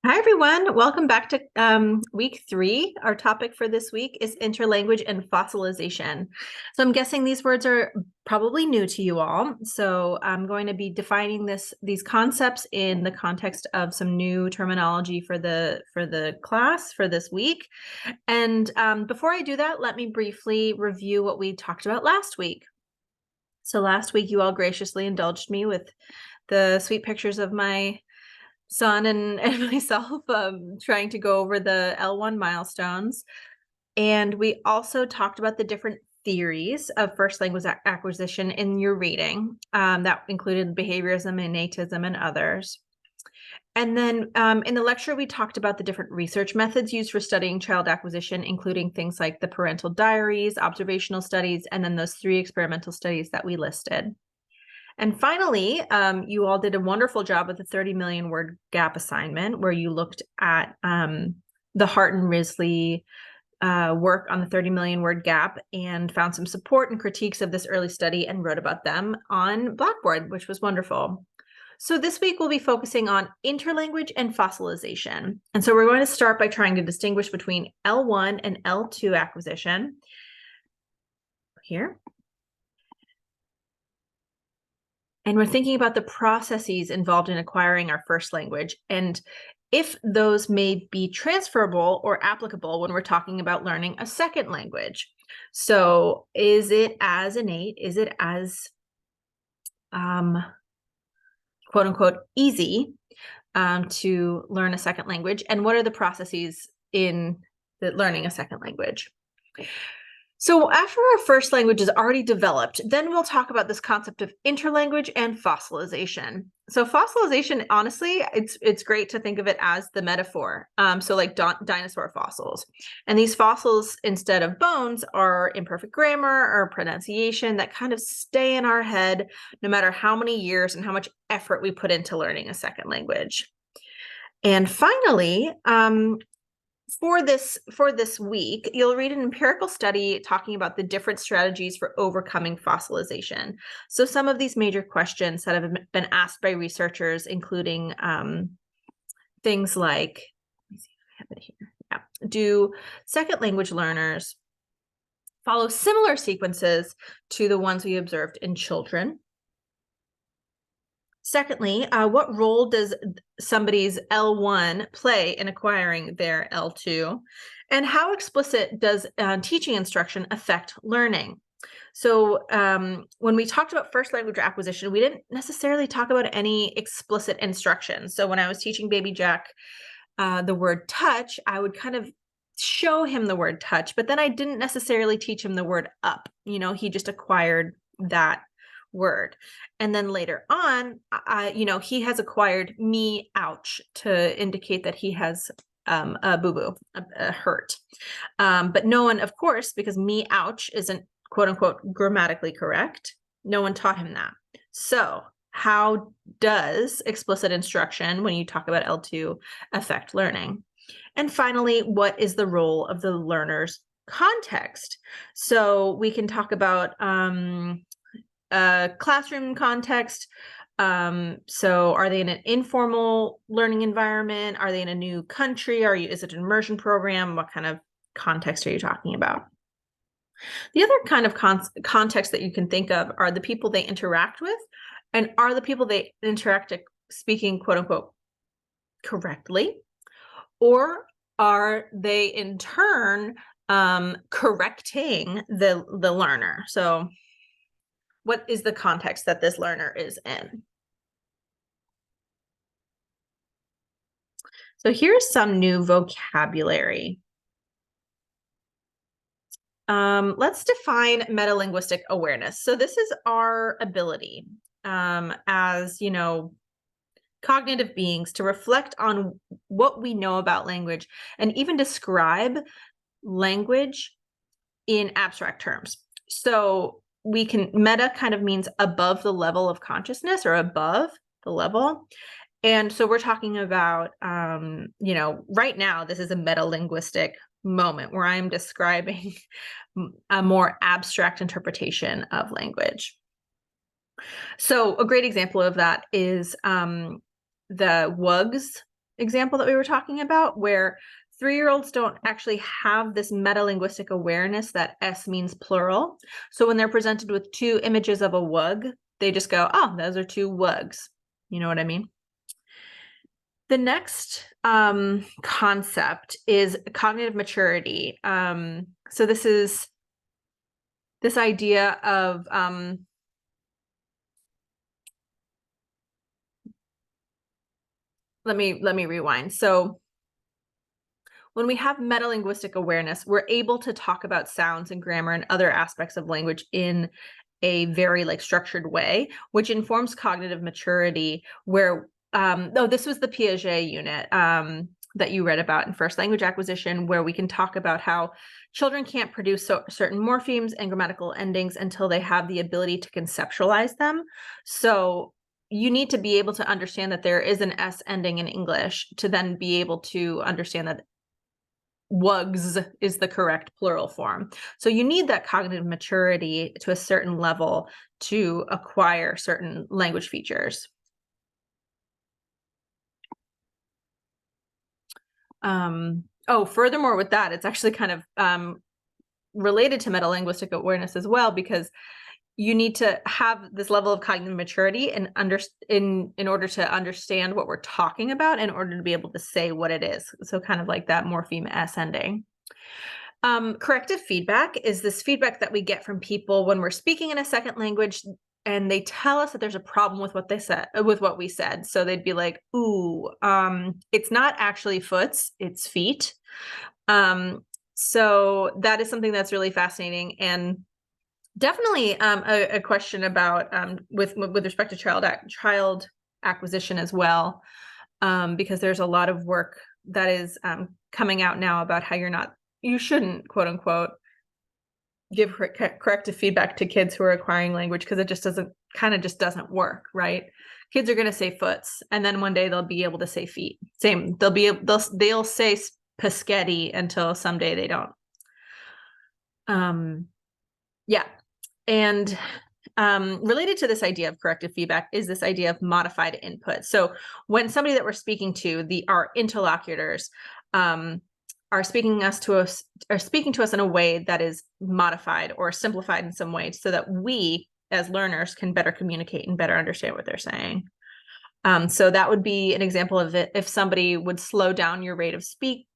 Hi, everyone. Welcome back to week 3. Our topic for this week is interlanguage and fossilization. So I'm guessing these words are probably new to you all. So I'm going to be defining these concepts in the context of some new terminology for the class for this week. And before I do that, let me briefly review what we talked about last week. So last week, you all graciously indulged me with the sweet pictures of my son and myself trying to go over the L1 milestones. And we also talked about the different theories of first language acquisition in your reading. That included behaviorism, innatism, and others. And then in the lecture, we talked about the different research methods used for studying child acquisition, including things like the parental diaries, observational studies, and then those 3 experimental studies that we listed. And finally, you all did a wonderful job with the 30 million word gap assignment, where you looked at the Hart and Risley work on the 30 million word gap and found some support and critiques of this early study and wrote about them on Blackboard, which was wonderful. So this week we'll be focusing on interlanguage and fossilization. And so we're going to start by trying to distinguish between L1 and L2 acquisition. Here. And we're thinking about the processes involved in acquiring our first language and if those may be transferable or applicable when we're talking about learning a second language. So is it as innate? Is it as quote unquote easy to learn a second language? And what are the processes in learning a second language? So after our first language is already developed, then we'll talk about this concept of interlanguage and fossilization. So fossilization, honestly, it's great to think of it as the metaphor. So like dinosaur fossils. And these fossils, instead of bones, are imperfect grammar or pronunciation that kind of stay in our head no matter how many years and how much effort we put into learning a second language. And finally, for this week, you'll read an empirical study talking about the different strategies for overcoming fossilization. So some of these major questions that have been asked by researchers, including things like, let me see if I have it here. Yeah. Do second language learners follow similar sequences to the ones we observed in children? Secondly, what role does somebody's L1 play in acquiring their L2? And how explicit does teaching instruction affect learning? So when we talked about first language acquisition, we didn't necessarily talk about any explicit instruction. So when I was teaching baby Jack the word touch, I would kind of show him the word touch, but then I didn't necessarily teach him the word up. He just acquired that word. And then later on, he has acquired me, ouch, to indicate that he has a boo-boo, a hurt. But no one, of course, because me, ouch, isn't quote unquote grammatically correct. No one taught him that. So how does explicit instruction, when you talk about L2, affect learning? And finally, what is the role of the learner's context? So we can talk about classroom context. So are they in an informal learning environment? Are they in a new country? Is it an immersion program? What kind of context are you talking about? The other kind of context that you can think of are the people they interact with, and are the people they interact speaking quote unquote correctly, or are they in turn correcting the learner? So what is the context that this learner is in? So here's some new vocabulary. Let's define metalinguistic awareness. So this is our ability as, cognitive beings to reflect on what we know about language and even describe language in abstract terms. So meta kind of means above the level of consciousness or above the level. And so we're talking about, right now, this is a metalinguistic moment where I'm describing a more abstract interpretation of language. So a great example of that is the WUGS example that we were talking about, where 3-year-olds don't actually have this metalinguistic awareness that S means plural. So when they're presented with 2 images of a wug, they just go, oh, those are 2 wugs. You know what I mean? The next concept is cognitive maturity. So this is this idea of let me rewind. So when we have metalinguistic awareness, we're able to talk about sounds and grammar and other aspects of language in a very structured way, which informs cognitive maturity, where this was the Piaget unit that you read about in first language acquisition, where we can talk about how children can't produce certain morphemes and grammatical endings until they have the ability to conceptualize them. So you need to be able to understand that there is an S ending in English to then be able to understand that wugs is the correct plural form. So you need that cognitive maturity to a certain level to acquire certain language features. Furthermore with that, it's actually kind of related to metalinguistic awareness as well, because you need to have this level of cognitive maturity and in order to understand what we're talking about, in order to be able to say what it is. So kind of like that morpheme S ending. Corrective feedback is this feedback that we get from people when we're speaking in a second language and they tell us that there's a problem with what they said, with what we said. So they'd be like, ooh, it's not actually foots, it's feet. So that is something that's really fascinating, and definitely a question about with respect to child acquisition as well, because there's a lot of work that is coming out now about how you shouldn't, quote unquote, give corrective feedback to kids who are acquiring language, because it just doesn't work, right? Kids are going to say foots, and then one day they'll be able to say feet. Same, they'll say Paschetti until someday they don't. Yeah. And related to this idea of corrective feedback is this idea of modified input. So when somebody that we're speaking to, our interlocutors, are speaking to us in a way that is modified or simplified in some way, so that we as learners can better communicate and better understand what they're saying. So that would be an example of it if somebody would slow down your rate of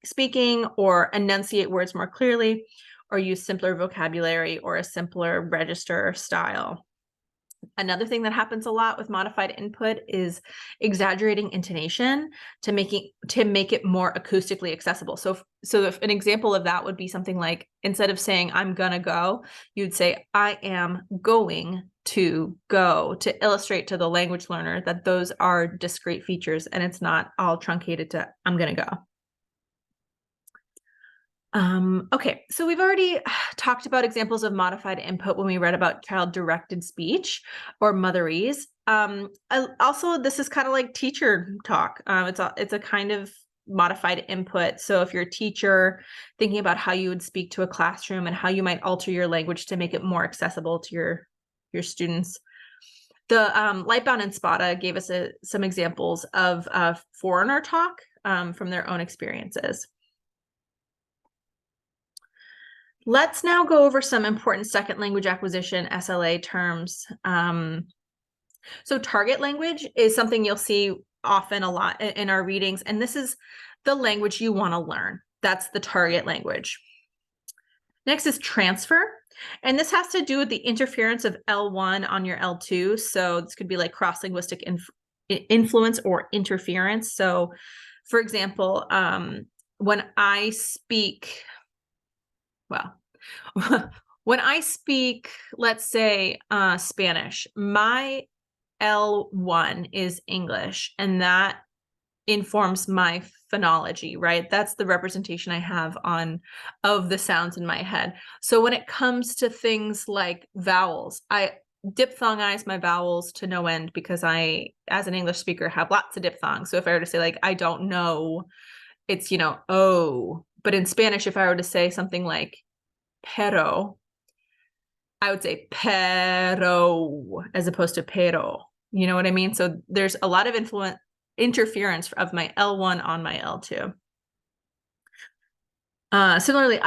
speaking, or enunciate words more clearly, or use simpler vocabulary or a simpler register style. Another thing that happens a lot with modified input is exaggerating intonation to make it more acoustically accessible. So if an example of that would be something like, instead of saying I'm gonna go, you'd say I am going to go, to illustrate to the language learner that those are discrete features and it's not all truncated to I'm gonna go. Okay, so we've already talked about examples of modified input when we read about child-directed speech or motherese. Also, this is kind of like teacher talk. It's a kind of modified input. So if you're a teacher thinking about how you would speak to a classroom and how you might alter your language to make it more accessible to your students. The Lightbound and Spada gave us some examples of foreigner talk from their own experiences. Let's now go over some important second language acquisition SLA terms. So target language is something you'll see often a lot in our readings, and this is the language you want to learn. That's the target language. Next is transfer, and this has to do with the interference of L1 on your L2. So this could be like cross-linguistic influence or interference. So for example, when I speak, let's say Spanish, my L1 is English, and that informs my phonology, right? That's the representation I have of the sounds in my head. So when it comes to things like vowels, I diphthongize my vowels to no end, because I, as an English speaker, have lots of diphthongs. So if I were to say like, I don't know, it's, oh. But in Spanish, if I were to say something like pero, I would say pero as opposed to pero. You know what I mean? So there's a lot of interference of my L1 on my L2. Similarly,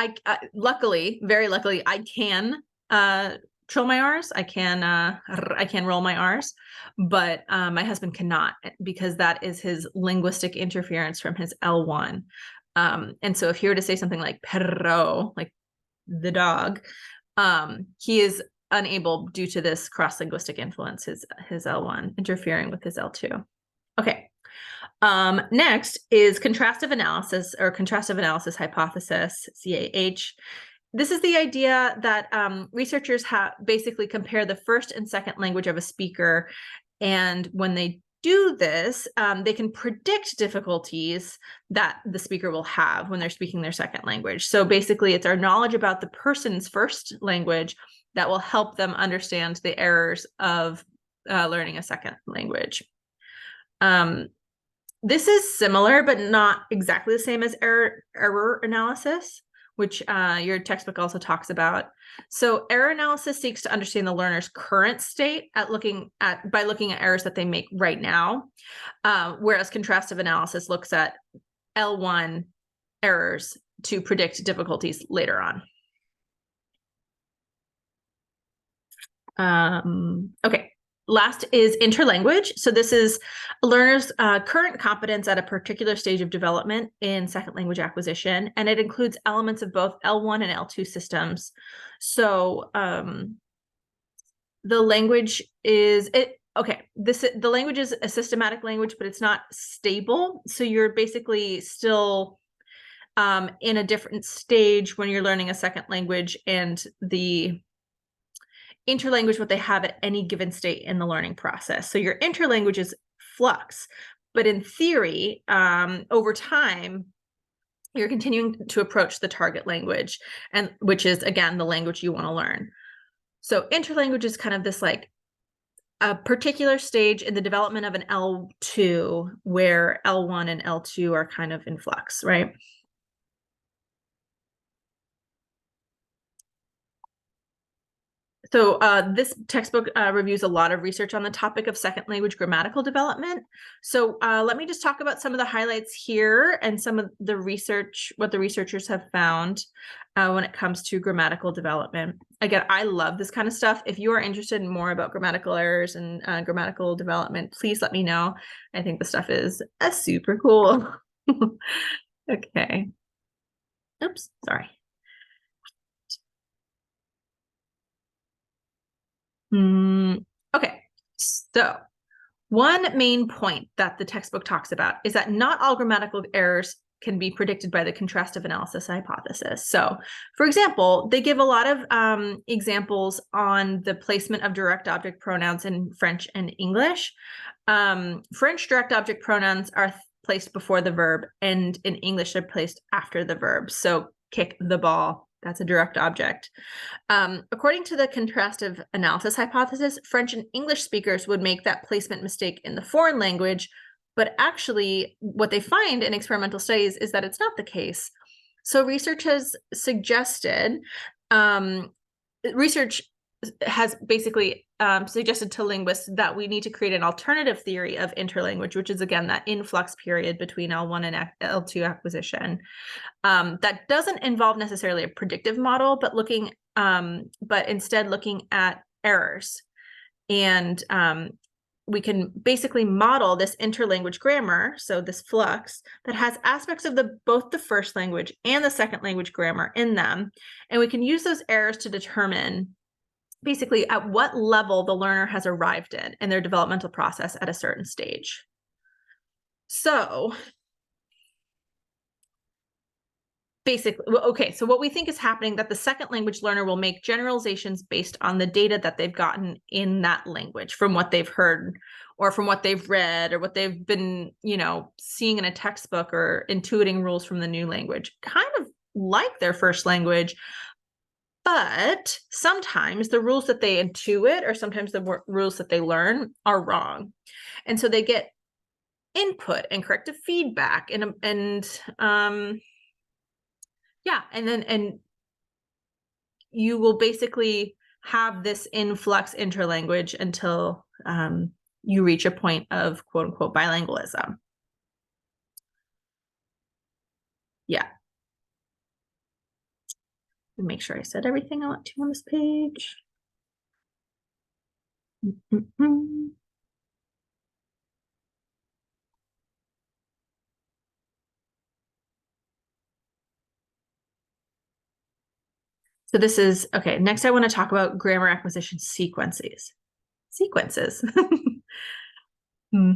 luckily, very luckily, I can trill my R's. I can roll my R's, but my husband cannot, because that is his linguistic interference from his L1. And so if he were to say something like perro, like the dog, he is unable, due to this cross-linguistic influence, his L1 interfering with his L2. Okay. Next is contrastive analysis, or contrastive analysis hypothesis, CAH. This is the idea that researchers basically compare the first and second language of a speaker, and when they do this, they can predict difficulties that the speaker will have when they're speaking their second language. So basically, it's our knowledge about the person's first language that will help them understand the errors of learning a second language. This is similar, but not exactly the same as error analysis, which your textbook also talks about. So error analysis seeks to understand the learner's current state by looking at errors that they make right now, whereas contrastive analysis looks at L1 errors to predict difficulties later on. Okay. Last is interlanguage. So this is a learner's current competence at a particular stage of development in second language acquisition, and it includes elements of both L1 and L2 systems. So the language is the language is a systematic language, but it's not stable. So you're basically still in a different stage when you're learning a second language, and the interlanguage, what they have at any given state in the learning process. So your interlanguage is flux, but in theory, over time, you're continuing to approach the target language, and which is, again, the language you want to learn. So interlanguage is kind of this like a particular stage in the development of an L2 where L1 and L2 are kind of in flux, right? So this textbook reviews a lot of research on the topic of second language grammatical development. So let me just talk about some of the highlights here and some of the research, what the researchers have found when it comes to grammatical development. Again, I love this kind of stuff. If you are interested in more about grammatical errors and grammatical development, please let me know. I think the stuff is super cool. Okay. Oops, sorry. Okay, so one main point that the textbook talks about is that not all grammatical errors can be predicted by the contrastive analysis hypothesis. So, for example, they give a lot of examples on the placement of direct object pronouns in French and English. French direct object pronouns are placed before the verb, and in English they're placed after the verb. So, kick the ball. That's a direct object. According to the contrastive analysis hypothesis, French and English speakers would make that placement mistake in the foreign language, but actually what they find in experimental studies is that it's not the case. So research has suggested, research has basically suggested to linguists that we need to create an alternative theory of interlanguage, which is, again, that influx period between L1 and L2 acquisition. That doesn't involve necessarily a predictive model, but instead looking at errors. And we can basically model this interlanguage grammar, so this flux, that has aspects of both the first language and the second language grammar in them. And we can use those errors to determine basically at what level the learner has arrived in their developmental process at a certain stage. So basically, okay, so what we think is happening, that the second language learner will make generalizations based on the data that they've gotten in that language, from what they've heard or from what they've read or what they've been, seeing in a textbook or intuiting rules from the new language, kind of like their first language. But sometimes the rules that they intuit, or sometimes the rules that they learn, are wrong. And so they get input and corrective feedback and you will basically have this influx interlanguage until you reach a point of quote unquote bilingualism. Yeah. Make sure I said everything I want to on this page. So this is, okay, next I want to talk about grammar acquisition sequences. Sequences. Hmm.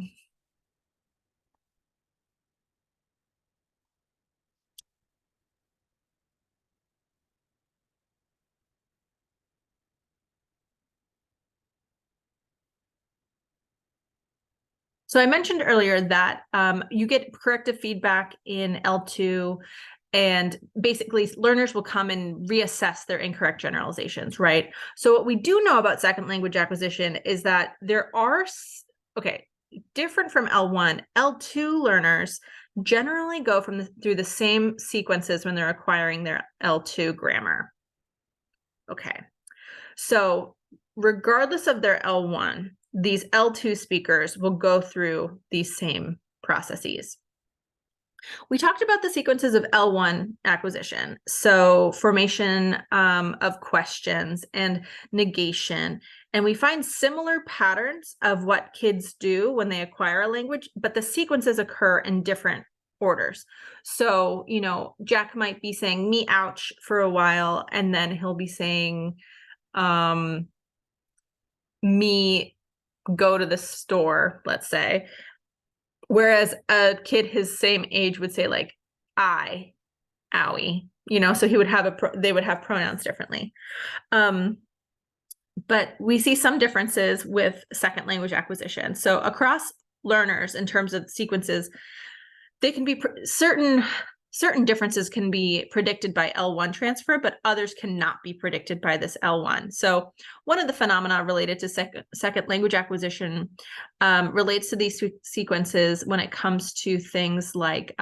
So I mentioned earlier that you get corrective feedback in L2, and basically learners will come and reassess their incorrect generalizations, right? So what we do know about second language acquisition is that there are, okay, different from L1, L2 learners generally go through the same sequences when they're acquiring their L2 grammar. Okay, so regardless of their L1, these L2 speakers will go through these same processes. We talked about the sequences of L1 acquisition, so formation of questions and negation, and we find similar patterns of what kids do when they acquire a language, but the sequences occur in different orders. So, you know, Jack might be saying me ouch for a while, and then he'll be saying me go to the store, let's say. Whereas a kid his same age would say like I, owie, you know, so he would have they would have pronouns differently. But we see some differences with second language acquisition. So across learners in terms of sequences, they can be certain differences can be predicted by L1 transfer, but others cannot be predicted by this L1. So one of the phenomena related to second language acquisition relates to these sequences when it comes to things like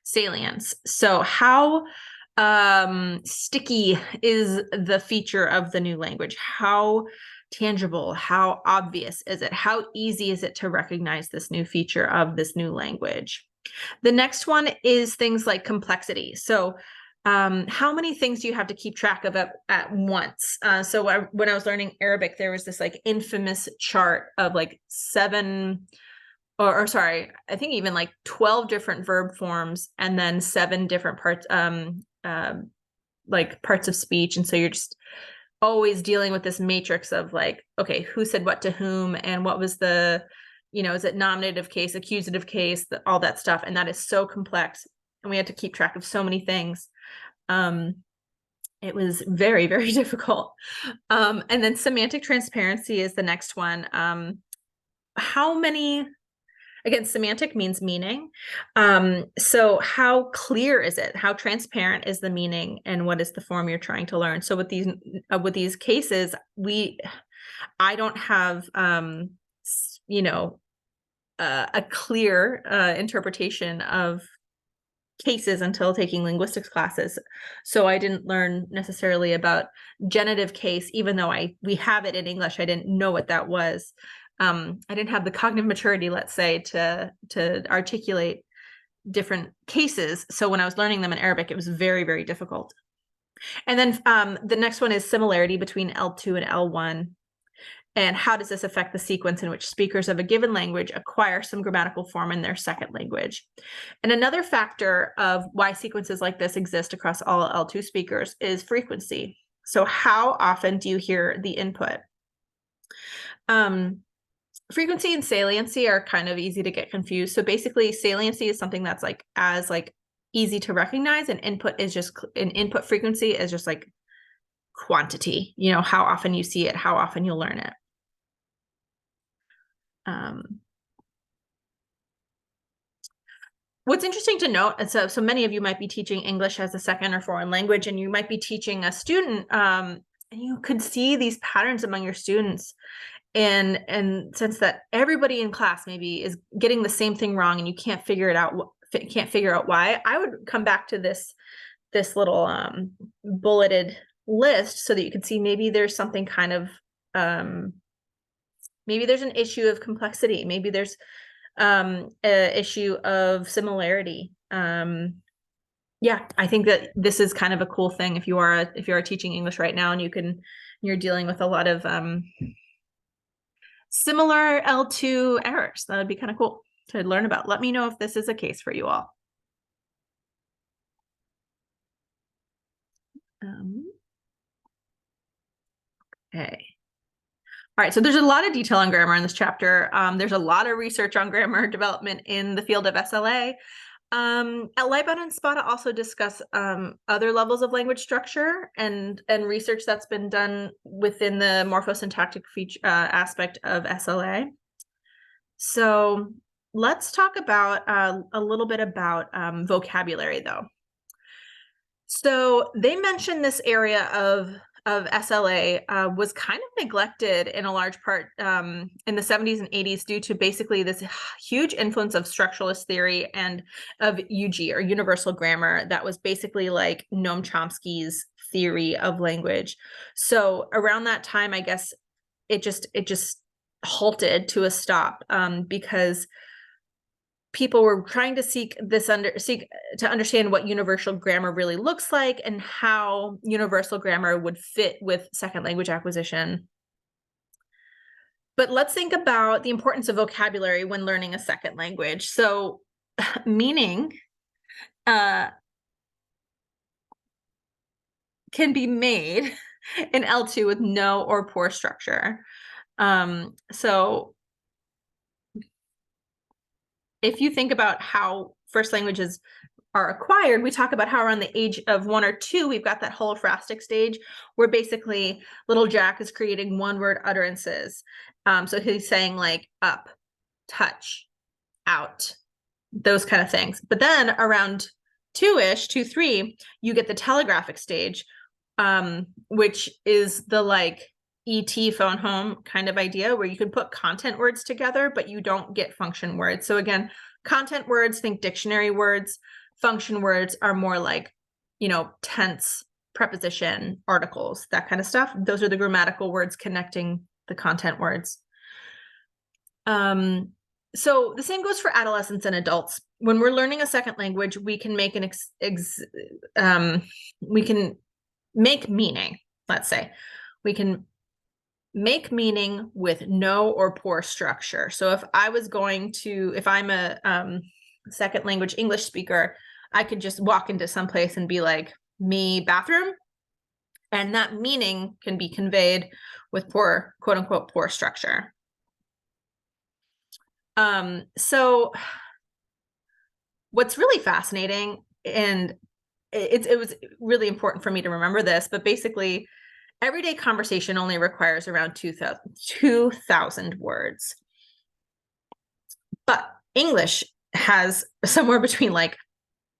salience. So how sticky is the feature of the new language? How tangible, how obvious is it? How easy is it to recognize this new feature of this new language? The next one is things like complexity. So how many things do you have to keep track of at once? So when I was learning Arabic, there was this like infamous chart of like sorry, I think even like 12 different verb forms and then 7 different parts, like parts of speech. And so you're just always dealing with this matrix of like, okay, who said what to whom and what was the, you know, is it nominative case, accusative case, all that stuff. And that is so complex. And we had to keep track of so many things. It was very, very difficult. And then semantic transparency is the next one. How many, again, semantic means meaning. So how clear is it? How transparent is the meaning and what is the form you're trying to learn? So with these cases, I don't have, you know, a clear interpretation of cases until taking linguistics classes. So I didn't learn necessarily about genitive case, even though we have it in English. I didn't know what that was. I didn't have the cognitive maturity, let's say, to articulate different cases. So when I was learning them in Arabic, it was very, very difficult. And then the next one is similarity between L2 and L1. And how does this affect the sequence in which speakers of a given language acquire some grammatical form in their second language? And another factor of why sequences like this exist across all L2 speakers is frequency. So how often do you hear the input? Frequency and saliency are kind of easy to get confused. So basically saliency is something that's like easy to recognize, and input frequency is just like quantity, you know, how often you see it, how often you'll learn it. What's interesting to note, and so many of you might be teaching English as a second or foreign language, and you might be teaching a student, and you could see these patterns among your students, and sense that everybody in class maybe is getting the same thing wrong, and you can't figure out why. I would come back to this little bulleted list so that you can see maybe there's something kind of Maybe there's an issue of complexity. Maybe there's a issue of similarity. Yeah, I think that this is kind of a cool thing if you are teaching English right now and you're dealing with a lot of similar L2 errors. That would be kind of cool to learn about. Let me know if this is a case for you all. Okay. All right, so there's a lot of detail on grammar in this chapter. There's a lot of research on grammar development in the field of SLA. At Lightbound and Spada also discuss other levels of language structure and research that's been done within the morphosyntactic feature aspect of SLA. So let's talk about a little bit about vocabulary, though. So they mentioned this area of SLA was kind of neglected in a large part in the 70s and 80s due to basically this huge influence of structuralist theory and of UG, or universal grammar, that was basically like Noam Chomsky's theory of language. So around that time, I guess it just halted to a stop because people were trying to seek to understand what universal grammar really looks like and how universal grammar would fit with second language acquisition. But let's think about the importance of vocabulary when learning a second language. So meaning can be made in L2 with no or poor structure. So if you think about how first languages are acquired, we talk about how around the age of 1 or 2, we've got that holophrastic stage where basically little Jack is creating one-word utterances. So he's saying like up, touch, out, those kind of things. But then around 2-ish, 2, 3, you get the telegraphic stage, which is the like ET phone home kind of idea where you can put content words together, but you don't get function words. So again, content words, think dictionary words. Function words are more like, tense, preposition, articles, that kind of stuff. Those are the grammatical words connecting the content words. So the same goes for adolescents and adults. When we're learning a second language, we can make we can make meaning. Let's say we can make meaning with no or poor structure. So if I'm a second language English speaker, I could just walk into some place and be like, me bathroom, and that meaning can be conveyed with poor, quote unquote, poor structure. So what's really fascinating, and it was really important for me to remember this, but basically everyday conversation only requires around 2,000 words. But English has somewhere between like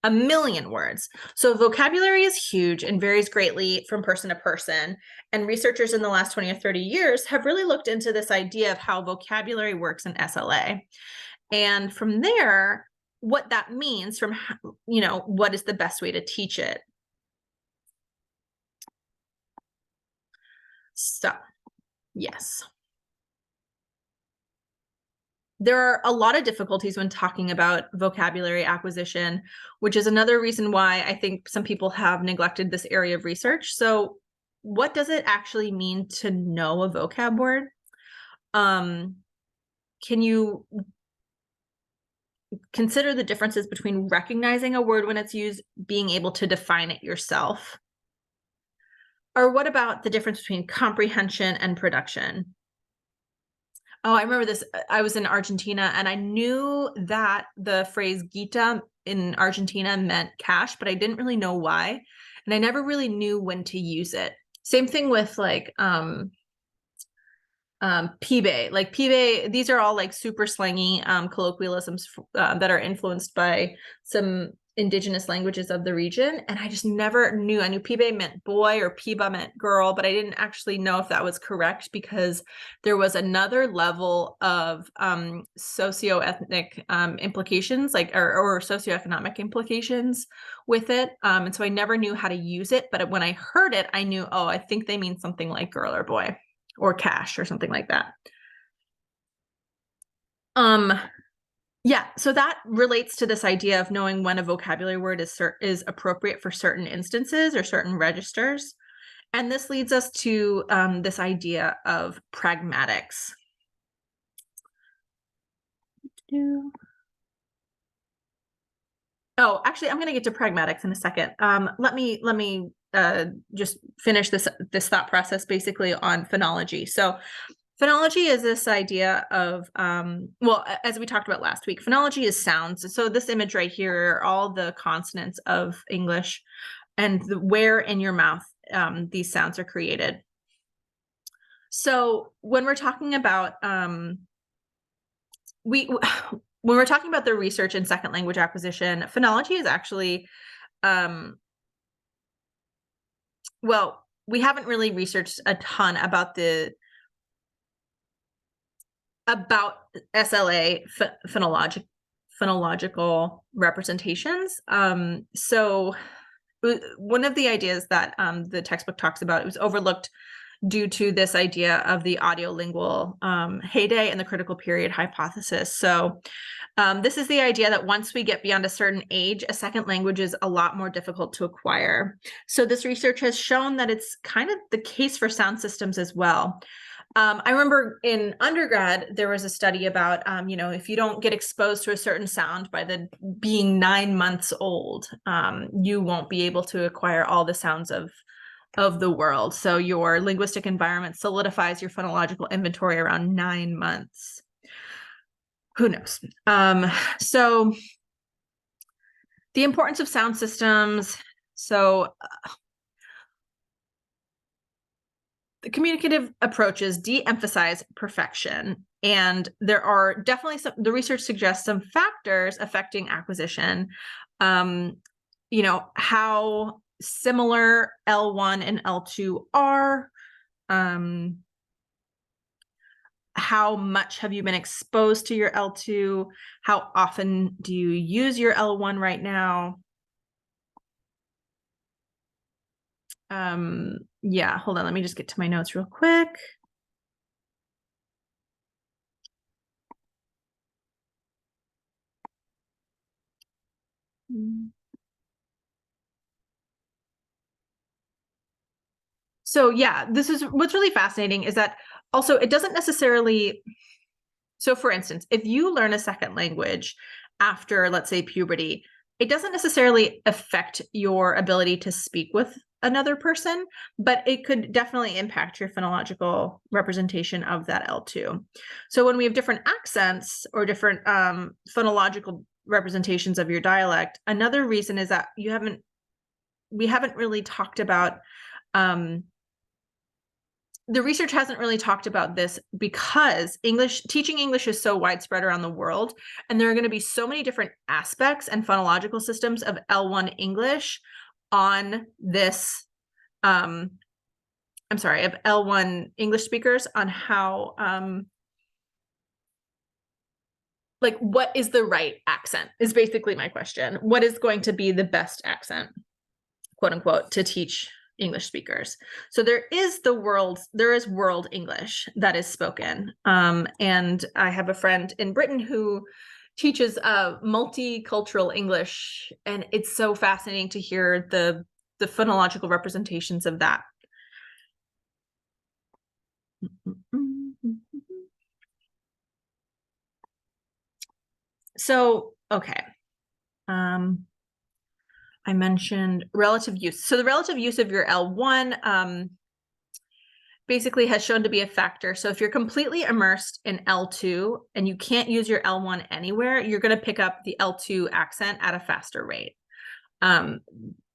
1 million words. So vocabulary is huge and varies greatly from person to person. And researchers in the last 20 or 30 years have really looked into this idea of how vocabulary works in SLA. And from there, what that means from, what is the best way to teach it. So, yes. There are a lot of difficulties when talking about vocabulary acquisition, which is another reason why I think some people have neglected this area of research. So what does it actually mean to know a vocab word? Can you consider the differences between recognizing a word when it's used, being able to define it yourself? Or what about the difference between comprehension and production? Oh, I remember this. I was in Argentina and I knew that the phrase guita in Argentina meant cash, but I didn't really know why. And I never really knew when to use it. Same thing with like pibe. Like pibe, these are all like super slangy colloquialisms that are influenced by some indigenous languages of the region. And I just never knew. I knew pibe meant boy or piba meant girl, but I didn't actually know if that was correct because there was another level of socioethnic implications, like or socioeconomic implications with it. And so I never knew how to use it. But when I heard it, I knew, oh, I think they mean something like girl or boy or cash or something like that. Yeah, so that relates to this idea of knowing when a vocabulary word is appropriate for certain instances or certain registers. And this leads us to this idea of pragmatics. Oh, actually, I'm going to get to pragmatics in a second. Let me just finish this thought process basically on phonology. So phonology is this idea of, well, as we talked about last week, phonology is sounds. So this image right here are all the consonants of English and where in your mouth these sounds are created. So when we're talking about when we're talking about the research in second language acquisition, phonology is actually, well, we haven't really researched a ton about SLA phonological representations. So one of the ideas that the textbook talks about, it was overlooked due to this idea of the audiolingual heyday and the critical period hypothesis. So this is the idea that once we get beyond a certain age, a second language is a lot more difficult to acquire. So this research has shown that it's kind of the case for sound systems as well. I remember in undergrad, there was a study about, if you don't get exposed to a certain sound by being 9 months old, you won't be able to acquire all the sounds of the world. So your linguistic environment solidifies your phonological inventory around 9 months. Who knows? So the importance of sound systems. So the communicative approaches de-emphasize perfection, and there are definitely the research suggests some factors affecting acquisition. How similar L1 and L2 are. How much have you been exposed to your L2? How often do you use your L1 right now? Yeah, hold on. Let me just get to my notes real quick. So yeah, this is what's really fascinating is that also it doesn't necessarily, so for instance, if you learn a second language after, let's say, puberty, it doesn't necessarily affect your ability to speak with another person, but it could definitely impact your phonological representation of that L2. So when we have different accents or different phonological representations of your dialect, another reason is that we haven't really talked about, the research hasn't really talked about this because teaching English is so widespread around the world, and there are going to be so many different aspects and phonological systems of L1 English on this, of L1 English speakers on how, like, what is the right accent is basically my question. What is going to be the best accent, quote unquote, to teach English speakers? So there is world English that is spoken. And I have a friend in Britain who teaches multicultural English, and it's so fascinating to hear the phonological representations of that. So, okay. I mentioned relative use. So the relative use of your L1 basically has shown to be a factor. So if you're completely immersed in L2 and you can't use your L1 anywhere, you're going to pick up the L2 accent at a faster rate.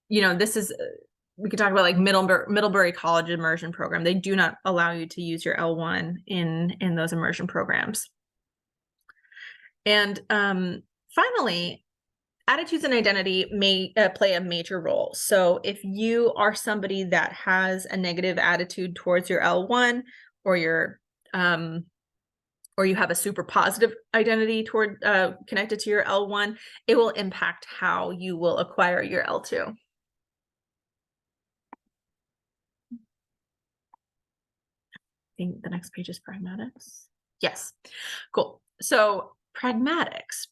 This is, we could talk about like Middlebury College immersion program. They do not allow you to use your L1 in those immersion programs. And finally, attitudes and identity may play a major role. So if you are somebody that has a negative attitude towards your L1, or you have a super positive identity connected to your L1, it will impact how you will acquire your L2. I think the next page is pragmatics. Yes, cool. So pragmatics.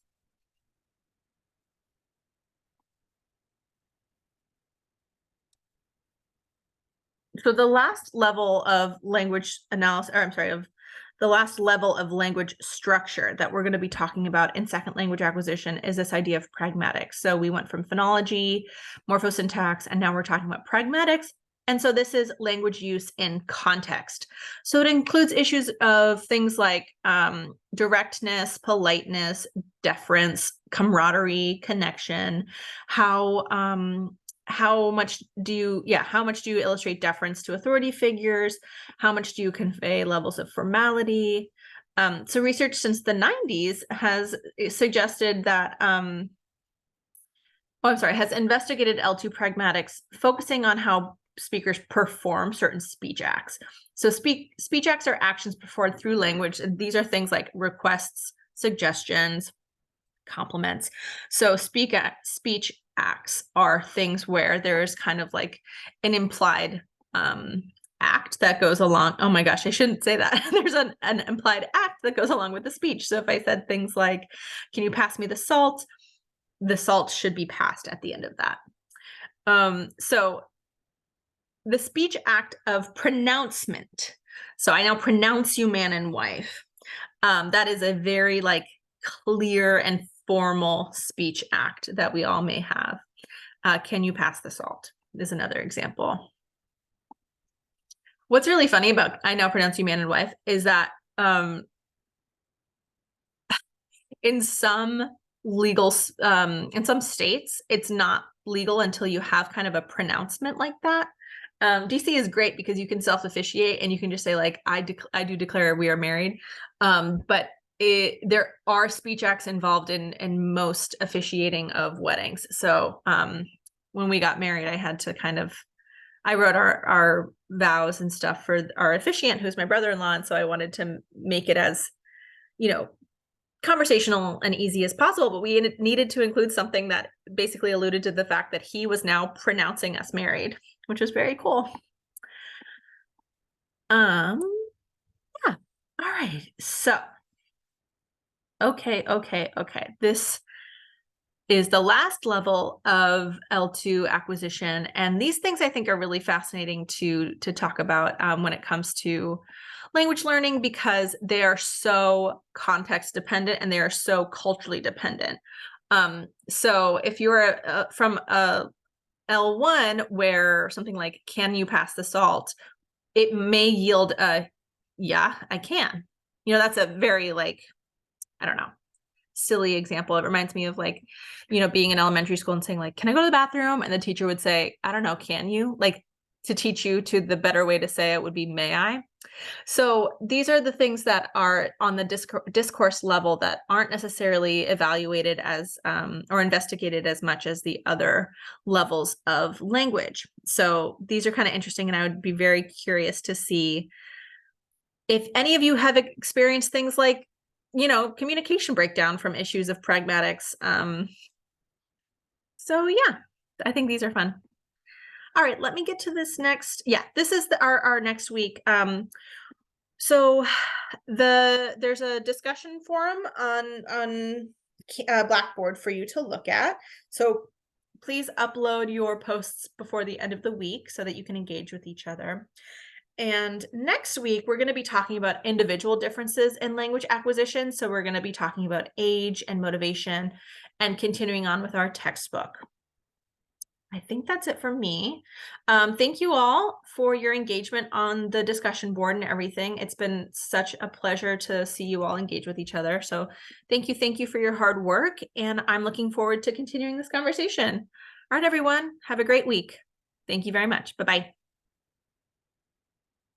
So the last level of language analysis, or I'm sorry, of the last level of language structure that we're going to be talking about in second language acquisition is this idea of pragmatics. So we went from phonology, morphosyntax, and now we're talking about pragmatics. And so this is language use in context. So it includes issues of things like directness, politeness, deference, camaraderie, connection, how much do you illustrate deference to authority figures? How much do you convey levels of formality? So research since the 90s has suggested that, has investigated L2 pragmatics, focusing on how speakers perform certain speech acts. So speech acts are actions performed through language, and these are things like requests, suggestions, compliments. So speech acts are things where there's kind of like an implied act that goes along. Oh my gosh, I shouldn't say that. There's an implied act that goes along with the speech. So if I said things like, can you pass me the salt? The salt should be passed at the end of that. So the speech act of pronouncement. So I now pronounce you man and wife. That is a very like clear and formal speech act that we all may have. Can you pass the salt is another example. What's really funny about I now pronounce you man and wife is that in some in some states, it's not legal until you have kind of a pronouncement like that. DC is great because you can self-officiate and you can just say like, I do declare we are married. But there are speech acts involved in most officiating of weddings. So when we got married, I had to I wrote our vows and stuff for our officiant, who's my brother-in-law. And so I wanted to make it as, conversational and easy as possible, but we needed to include something that basically alluded to the fact that he was now pronouncing us married, which was very cool. Yeah. All right. So, okay. This is the last level of L2 acquisition. And these things I think are really fascinating to talk about when it comes to language learning, because they are so context dependent and they are so culturally dependent. So if you're from a L1 where something like, can you pass the salt? It may yield a, yeah, I can. That's a very I don't know, silly example. It reminds me of being in elementary school and saying like, can I go to the bathroom? And the teacher would say, I don't know, can you? Like, to teach you to the better way to say it would be, may I? So these are the things that are on the discourse level that aren't necessarily evaluated as or investigated as much as the other levels of language. So these are kind of interesting, and I would be very curious to see if any of you have experienced things like, communication breakdown from issues of pragmatics. So yeah, I think these are fun. All right, let me get to this next. Yeah, this is our next week. So there's a discussion forum on Blackboard for you to look at. So please upload your posts before the end of the week so that you can engage with each other. And next week, we're going to be talking about individual differences in language acquisition. So we're going to be talking about age and motivation and continuing on with our textbook. I think that's it for me. Thank you all for your engagement on the discussion board and everything. It's been such a pleasure to see you all engage with each other. So thank you for your hard work. And I'm looking forward to continuing this conversation. All right, everyone, have a great week. Thank you very much. Bye-bye.